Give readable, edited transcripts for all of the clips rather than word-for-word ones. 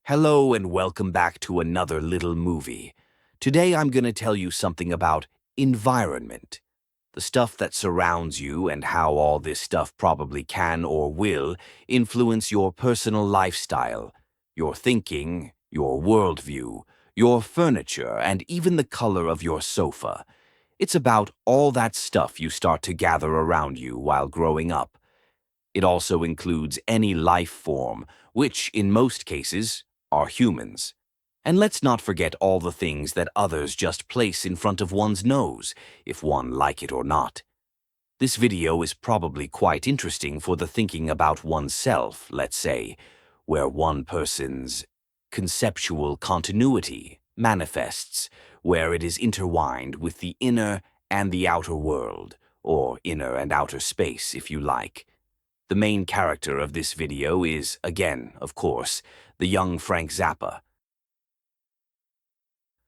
Hello and welcome back to another little movie. Today I'm going to tell you something about environment, the stuff that surrounds you and how all this stuff probably can or will influence your personal lifestyle, your thinking, your worldview, your furniture, and even the color of your sofa. It's about all that stuff you start to gather around you while growing up. It also includes any life form, which, in most cases, are humans. And let's not forget all the things that others just place in front of one's nose, if one like it or not. This video is probably quite interesting for the thinking about oneself, let's say, where one person's conceptual continuity manifests, where it is intertwined with the inner and the outer world, or inner and outer space, if you like. The main character of this video is, again, of course, the young Frank Zappa.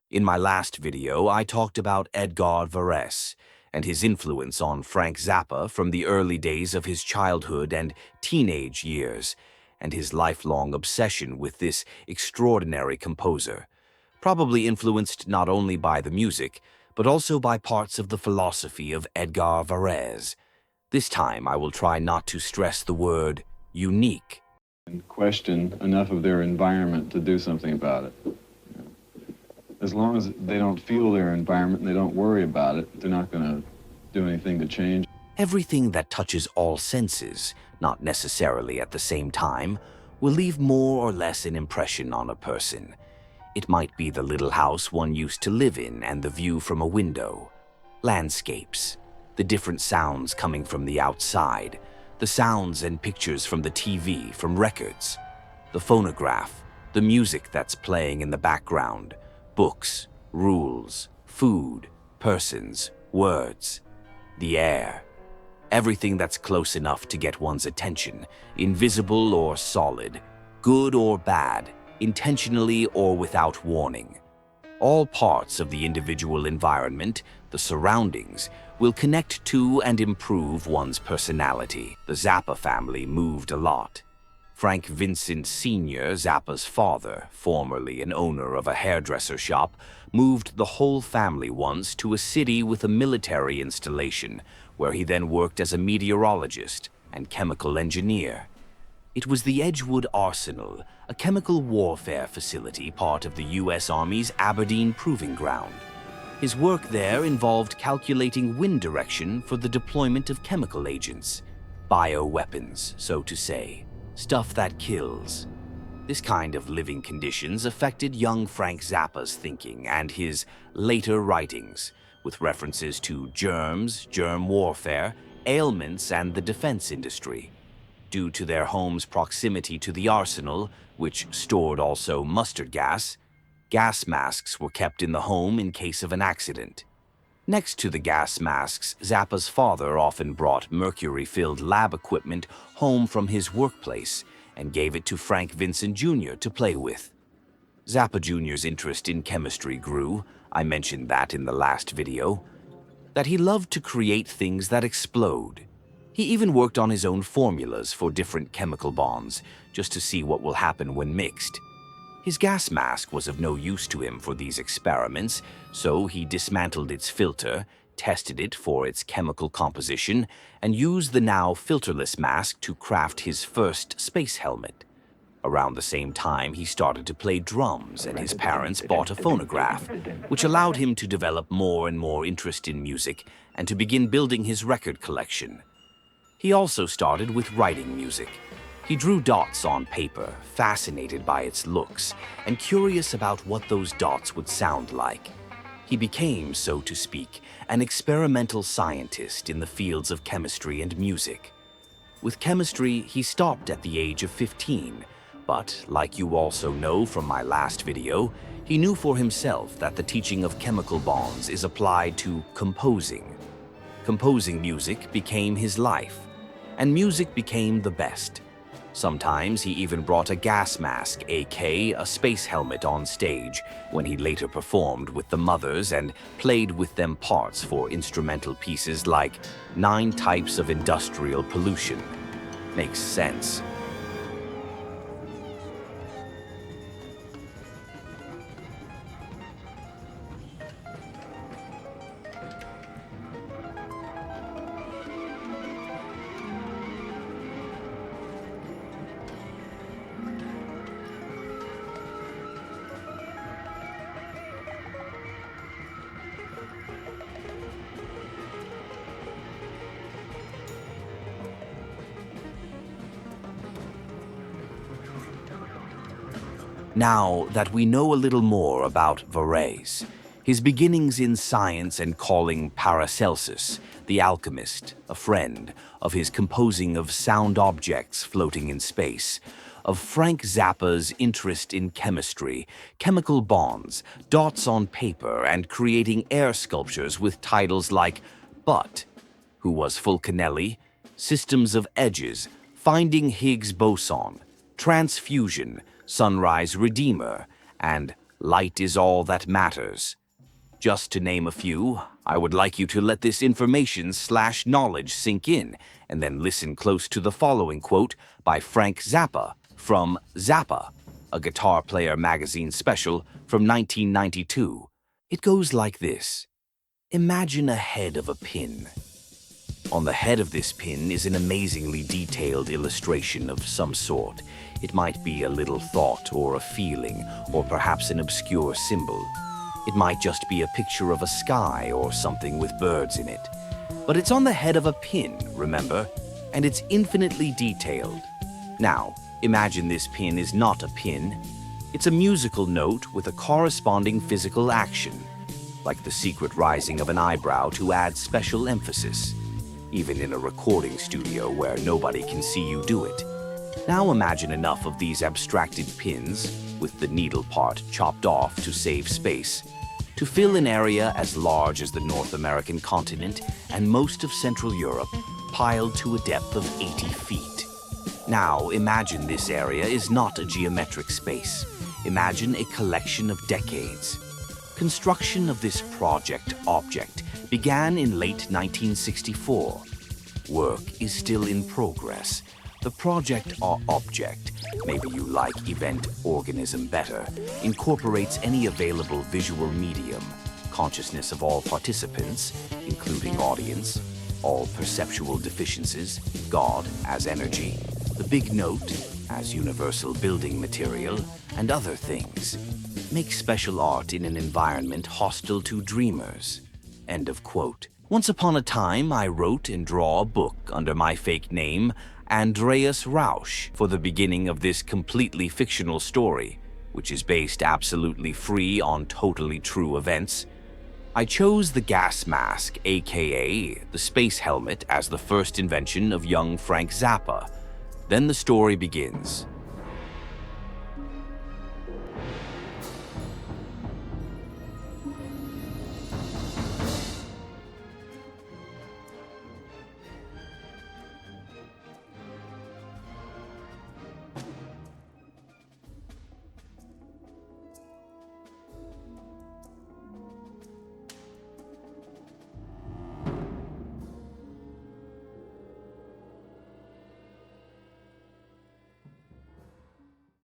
In my last video, I talked about Edgar Varese and his influence on Frank Zappa from the early days of his childhood and teenage years, and his lifelong obsession with this extraordinary composer, probably influenced not only by the music, but also by parts of the philosophy of Edgar Varese. This time, I will try not to stress the word unique. And question enough of their environment to do something about it. As long as they don't feel their environment and they don't worry about it, they're not going to do anything to change. Everything that touches all senses, not necessarily at the same time, will leave more or less an impression on a person. It might be the little house one used to live in and the view from a window, landscapes, the different sounds coming from the outside, the sounds and pictures from the TV, from records, the phonograph, the music that's playing in the background, books, rules, food, persons, words, the air. Everything that's close enough to get one's attention, invisible or solid, good or bad, intentionally or without warning. All parts of the individual environment, the surroundings, will connect to and improve one's personality. The Zappa family moved a lot. Frank Vincent Sr., Zappa's father, formerly an owner of a hairdresser shop, moved the whole family once to a city with a military installation, where he then worked as a meteorologist and chemical engineer. It was the Edgewood Arsenal, a chemical warfare facility part of the U.S. Army's Aberdeen Proving Ground. His work there involved calculating wind direction for the deployment of chemical agents, bioweapons, so to say, stuff that kills. This kind of living conditions affected young Frank Zappa's thinking and his later writings, with references to germs, germ warfare, ailments, and the defense industry. Due to their home's proximity to the arsenal, which stored also mustard gas masks were kept in the home in case of an accident. Next to the gas masks, Zappa's father often brought mercury-filled lab equipment home from his workplace and gave it to Frank Vincent Jr. to play with. Zappa Jr.'s interest in chemistry grew, I mentioned that in the last video, that he loved to create things that explode. He even worked on his own formulas for different chemical bonds, just to see what will happen when mixed. His gas mask was of no use to him for these experiments, so he dismantled its filter, tested it for its chemical composition, and used the now filterless mask to craft his first space helmet. Around the same time, he started to play drums, and his parents bought a phonograph, which allowed him to develop more and more interest in music and to begin building his record collection. He also started with writing music. He drew dots on paper, fascinated by its looks, and curious about what those dots would sound like. He became, so to speak, an experimental scientist in the fields of chemistry and music. With chemistry, he stopped at the age of 15, but, like you also know from my last video, he knew for himself that the teaching of chemical bonds is applied to composing. Composing music became his life, and music became the best. Sometimes he even brought a gas mask, aka a space helmet, on stage when he later performed with the Mothers and played with them parts for instrumental pieces like 9 Types of Industrial Pollution. Makes sense. Now that we know a little more about Varese, his beginnings in science and calling Paracelsus, the alchemist, a friend, of his composing of sound objects floating in space, of Frank Zappa's interest in chemistry, chemical bonds, dots on paper, and creating air sculptures with titles like But, who was Fulcanelli, Systems of Edges, Finding Higgs Boson, Transfusion, Sunrise Redeemer, and Light is All That Matters. Just to name a few, I would like you to let this information/knowledge sink in, and then listen close to the following quote by Frank Zappa from Zappa, a Guitar Player magazine special from 1992. It goes like this. Imagine a head of a pin. On the head of this pin is an amazingly detailed illustration of some sort. It might be a little thought or a feeling, or perhaps an obscure symbol. It might just be a picture of a sky or something with birds in it. But it's on the head of a pin, remember? And it's infinitely detailed. Now, imagine this pin is not a pin. It's a musical note with a corresponding physical action, like the secret rising of an eyebrow to add special emphasis, even in a recording studio where nobody can see you do it. Now imagine enough of these abstracted pins, with the needle part chopped off to save space, to fill an area as large as the North American continent and most of Central Europe, piled to a depth of 80 feet. Now imagine this area is not a geometric space. Imagine a collection of decades. Construction of this project object began in late 1964. Work is still in progress. The project or object, maybe you like event organism better, incorporates any available visual medium, consciousness of all participants, including audience, all perceptual deficiencies, God as energy, the big note as universal building material, and other things. Make special art in an environment hostile to dreamers. End of quote. Once upon a time, I wrote and draw a book under my fake name, Andreas Rausch, for the beginning of this completely fictional story, which is based absolutely free on totally true events. I chose the gas mask, aka the space helmet, as the first invention of young Frank Zappa. Then the story begins.